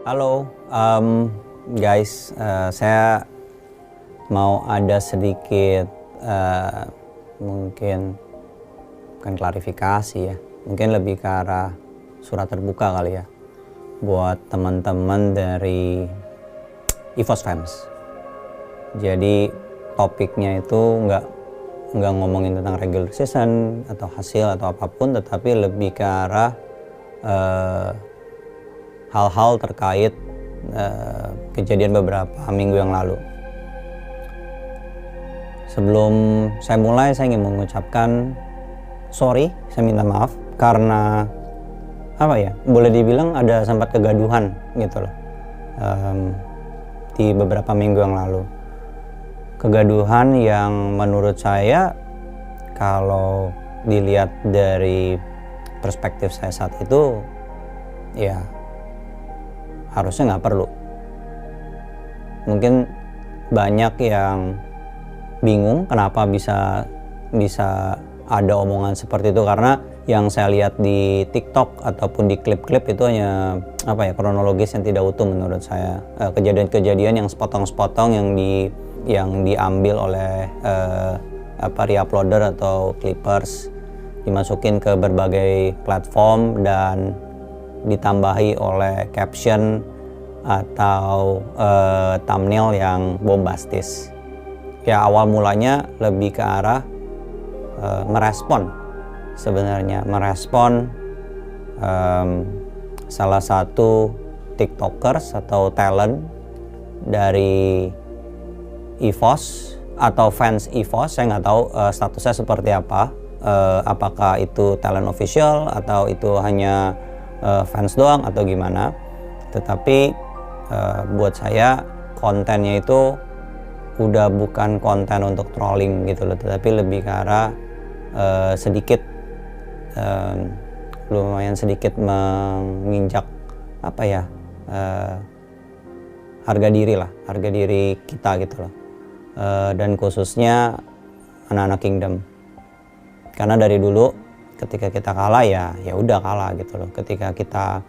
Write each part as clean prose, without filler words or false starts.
Halo, guys, saya mau ada sedikit mungkin bukan klarifikasi ya, mungkin lebih ke arah surat terbuka kali ya, buat teman-teman dari EVOS Fans. Jadi topiknya itu nggak ngomongin tentang regular season atau hasil atau apapun, tetapi lebih ke arah hal-hal terkait kejadian beberapa minggu yang lalu. Sebelum saya mulai, saya ingin mengucapkan sorry, saya minta maaf karena boleh dibilang ada sempat kegaduhan gitu loh di beberapa minggu yang lalu. Kegaduhan yang menurut saya kalau dilihat dari perspektif saya saat itu ya harusnya nggak perlu. Mungkin banyak yang bingung kenapa bisa ada omongan seperti itu, karena yang saya lihat di TikTok ataupun di klip-klip itu hanya kronologis yang tidak utuh menurut saya. Kejadian-kejadian yang sepotong-sepotong yang diambil oleh re-uploader atau clippers, dimasukin ke berbagai platform dan ditambahi oleh caption atau thumbnail yang bombastis. Ya, awal mulanya lebih ke arah merespon salah satu tiktokers atau talent dari EVOS atau fans EVOS. Saya nggak tahu statusnya seperti apa, apakah itu talent official atau itu hanya fans doang atau gimana. Tetapi buat saya kontennya itu udah bukan konten untuk trolling gitu loh, tetapi lebih ke arah lumayan sedikit menginjak harga diri kita gitu loh, dan khususnya anak-anak Kingdom. Karena dari dulu ketika kita kalah ya udah kalah gitu loh. Ketika kita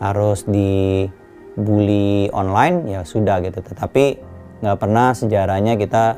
harus dibully online ya sudah gitu. Tetapi nggak pernah sejarahnya kita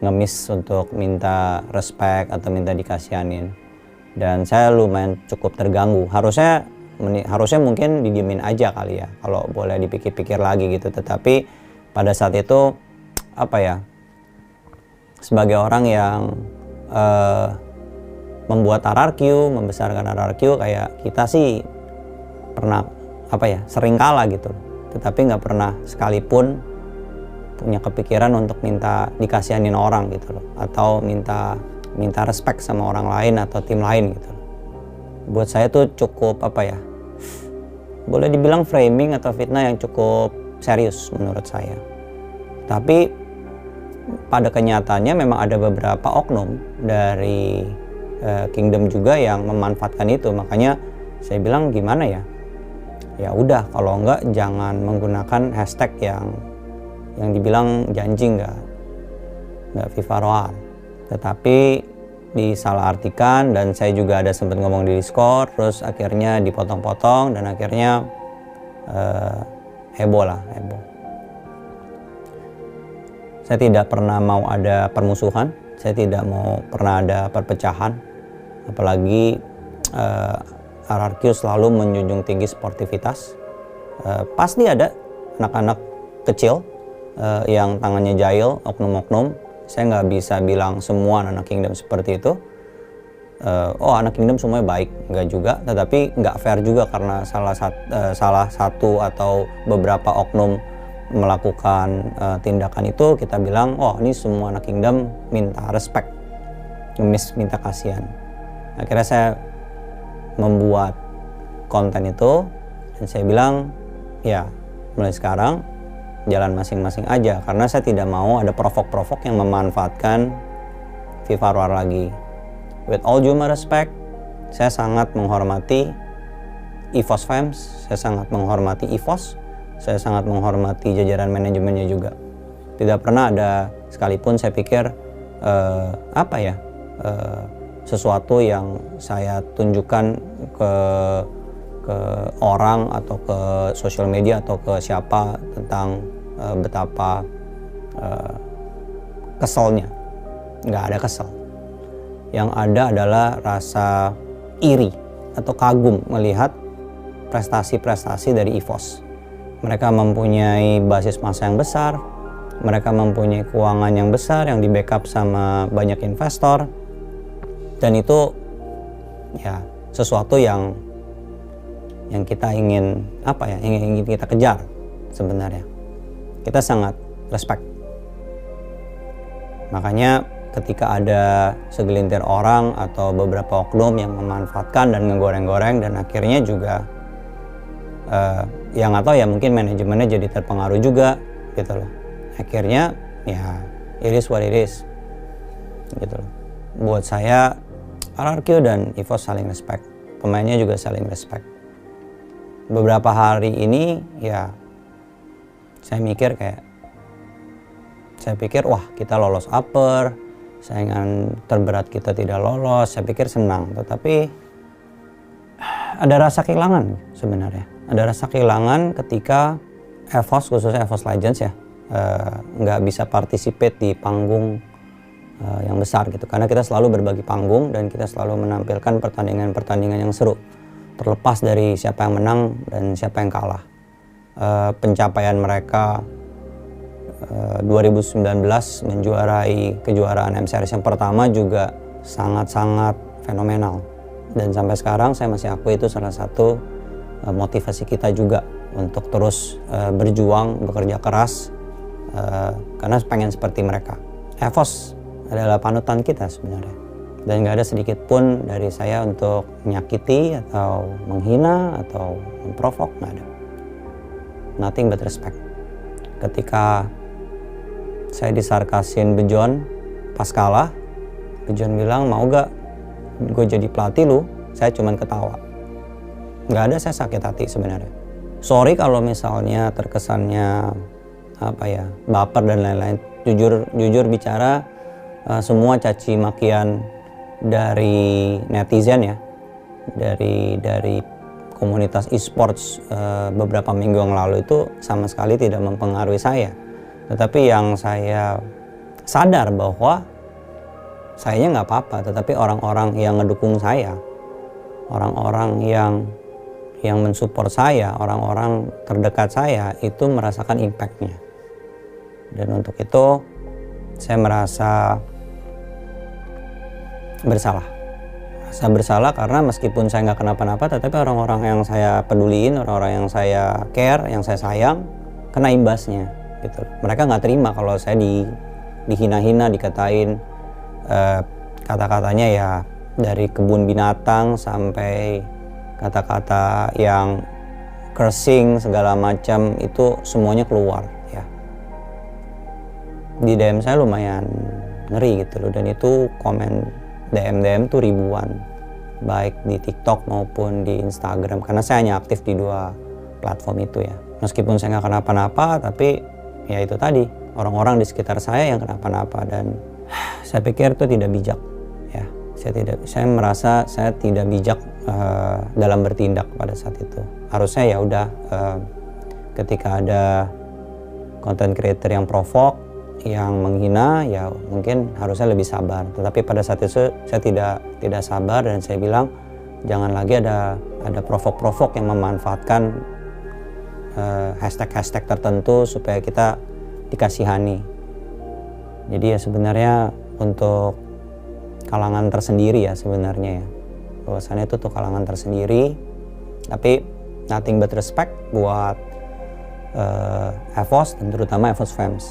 ngemis untuk minta respect atau minta dikasihanin. Dan saya lumayan cukup terganggu. Harusnya mungkin didiemin aja kali ya kalau boleh dipikir-pikir lagi gitu. Tetapi pada saat itu sebagai orang yang membuat RRQ, membesarkan RRQ, kayak kita sih pernah sering kalah gitu, tetapi nggak pernah sekalipun punya kepikiran untuk minta dikasihanin orang gitu loh, atau minta respect sama orang lain atau tim lain gitu loh. Buat saya tuh cukup boleh dibilang framing atau fitnah yang cukup serius menurut saya. Tapi pada kenyataannya memang ada beberapa oknum dari Kingdom juga yang memanfaatkan itu. Makanya saya bilang gimana ya udah, kalau enggak jangan menggunakan hashtag yang dibilang janji nggak FIFA Roar, tetapi disalahartikan. Dan saya juga ada sempat ngomong di Discord, terus akhirnya dipotong-potong dan akhirnya heboh. Saya tidak pernah mau ada permusuhan, saya tidak mau pernah ada perpecahan. Apalagi RRQ selalu menjunjung tinggi sportivitas. Pasti ada anak-anak kecil yang tangannya jahil, oknum-oknum. Saya nggak bisa bilang semua anak Kingdom seperti itu. Anak Kingdom semuanya baik, nggak juga. Tetapi nggak fair juga karena salah satu atau beberapa oknum melakukan tindakan itu, kita bilang ini semua anak Kingdom minta respect, minta kasihan. Akhirnya saya membuat konten itu dan saya bilang ya mulai sekarang jalan masing-masing aja, karena saya tidak mau ada provok-provok yang memanfaatkan FIFA Roar lagi. With all due respect, saya sangat menghormati EVOS Fans, saya sangat menghormati EVOS, saya sangat menghormati jajaran manajemennya juga. Tidak pernah ada sekalipun saya pikir sesuatu yang saya tunjukkan ke ke orang atau ke sosial media atau ke siapa tentang betapa keselnya. Nggak ada kesel. Yang ada adalah rasa iri atau kagum melihat prestasi-prestasi dari EVOS. Mereka mempunyai basis massa yang besar, mereka mempunyai keuangan yang besar yang di backup sama banyak investor, dan itu ya sesuatu yang kita ingin yang ingin kita kejar sebenarnya. Kita sangat respect. Makanya ketika ada segelintir orang atau beberapa oknum yang memanfaatkan dan ngegoreng-goreng dan akhirnya juga yang atau ya mungkin manajemennya jadi terpengaruh juga gitu loh. Akhirnya ya it is what it is gitu loh. Buat saya RRQ dan EVOS saling respect, pemainnya juga saling respect. Beberapa hari ini ya saya pikir wah kita lolos upper, saingan terberat kita tidak lolos, saya pikir senang. Tetapi ada rasa kehilangan sebenarnya. Ada rasa kehilangan ketika EVOS, khususnya EVOS Legends ya, nggak bisa participate di panggung yang besar gitu. Karena kita selalu berbagi panggung dan kita selalu menampilkan pertandingan-pertandingan yang seru. Terlepas dari siapa yang menang dan siapa yang kalah. Pencapaian mereka 2019 menjuarai kejuaraan M Series yang pertama juga sangat-sangat fenomenal. Dan sampai sekarang saya masih akui itu salah satu motivasi kita juga untuk terus berjuang, bekerja keras karena pengen seperti mereka. EVOS adalah panutan kita sebenarnya, dan nggak ada sedikit pun dari saya untuk menyakiti atau menghina atau memprovok, nggak ada. Nothing but respect. Ketika saya disarkasin Bejon pas kalah, Bejon bilang mau gak gue jadi pelatih lu, saya cuman ketawa. Nggak ada saya sakit hati sebenarnya. Sorry kalau misalnya terkesannya baper dan lain-lain. Jujur bicara, semua caci makian dari netizen ya, dari komunitas e-sports beberapa minggu yang lalu itu sama sekali tidak mempengaruhi saya. Tetapi yang saya sadar bahwa sayanya nggak apa-apa, tetapi orang-orang yang ngedukung saya, orang-orang yang mensupport saya, orang-orang terdekat saya itu merasakan impact-nya. Dan untuk itu saya merasa bersalah. Merasa bersalah karena meskipun saya nggak kenapa-napa, tetapi orang-orang yang saya peduliin, orang-orang yang saya care, yang saya sayang, kena imbasnya gitu. Mereka nggak terima kalau saya dihina-hina, dikatain kata-katanya ya dari kebun binatang sampai kata-kata yang cursing segala macam, itu semuanya keluar ya. Di DM saya lumayan ngeri gitu loh, dan itu komen DM tuh ribuan, baik di TikTok maupun di Instagram, karena saya hanya aktif di 2 platform itu ya. Meskipun saya nggak kenapa-napa, tapi ya itu tadi, orang-orang di sekitar saya yang kenapa-napa, dan saya pikir itu tidak bijak ya. Saya merasa saya tidak bijak dalam bertindak pada saat itu. Harusnya ya udah ketika ada content creator yang provok, yang menghina, ya mungkin harusnya lebih sabar. Tetapi pada saat itu saya tidak sabar, dan saya bilang jangan lagi ada provok-provok yang memanfaatkan hashtag tertentu supaya kita dikasihani. Jadi ya sebenarnya untuk kalangan tersendiri ya sebenarnya ya, bahwasannya itu tuh kalangan tersendiri. Tapi nothing but respect buat EVOS dan terutama EVOS Fans.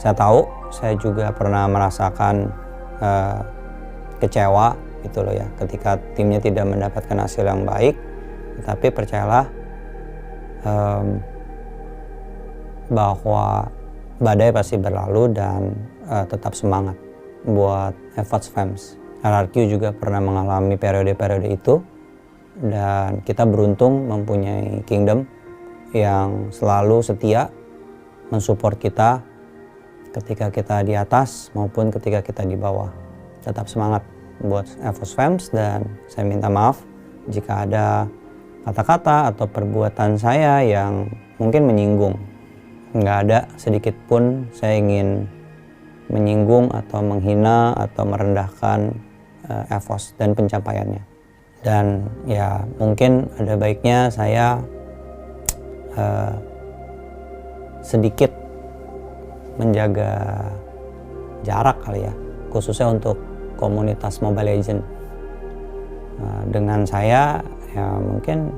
Saya tahu, saya juga pernah merasakan kecewa gitu loh ya, ketika timnya tidak mendapatkan hasil yang baik. Tapi percayalah bahwa badai pasti berlalu, dan tetap semangat buat EVOS Fans. RRQ juga pernah mengalami periode-periode itu, dan kita beruntung mempunyai Kingdom yang selalu setia mensupport kita ketika kita di atas maupun ketika kita di bawah. Tetap semangat buat EVOS Fans, dan saya minta maaf jika ada kata-kata atau perbuatan saya yang mungkin menyinggung. Nggak ada sedikit pun saya ingin menyinggung atau menghina atau merendahkan EVOS dan pencapaiannya. Dan ya mungkin ada baiknya saya sedikit menjaga jarak kali ya, khususnya untuk komunitas Mobile Legends. Dengan saya ya mungkin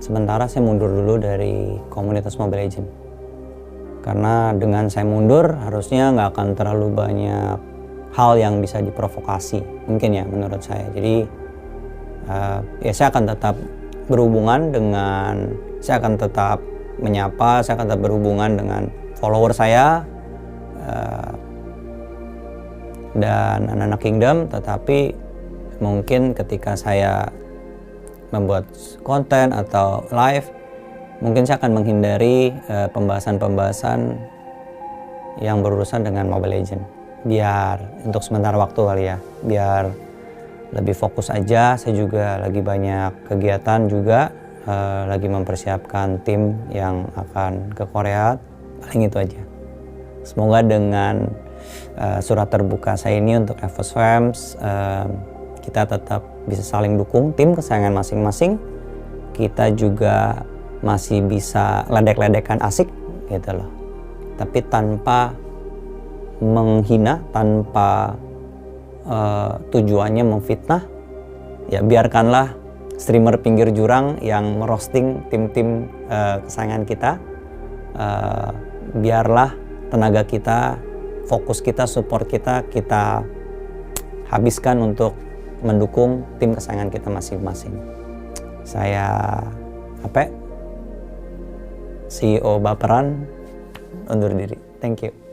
sementara saya mundur dulu dari komunitas Mobile Legends, karena dengan saya mundur harusnya nggak akan terlalu banyak hal yang bisa diprovokasi mungkin ya menurut saya. Jadi ya saya akan tetap berhubungan dengan, saya akan tetap menyapa, saya akan tetap berhubungan dengan follower saya dan anak-anak Kingdom, tetapi mungkin ketika saya membuat konten atau live, mungkin saya akan menghindari pembahasan-pembahasan yang berurusan dengan Mobile Legends. Biar untuk sementara waktu kali ya, biar lebih fokus aja. Saya juga lagi banyak kegiatan juga, lagi mempersiapkan tim yang akan ke Korea. Paling itu aja. Semoga dengan surat terbuka saya ini untuk EVOS Fams, kita tetap bisa saling dukung tim kesayangan masing-masing. Kita juga masih bisa ledek-ledekan asik gitu loh, tapi tanpa menghina, tanpa tujuannya memfitnah. Ya biarkanlah streamer pinggir jurang yang merosting tim-tim kesayangan kita. Biarlah tenaga kita, fokus kita, support kita habiskan untuk mendukung tim kesayangan kita masing-masing. Saya CEO baperan undur diri. Thank you.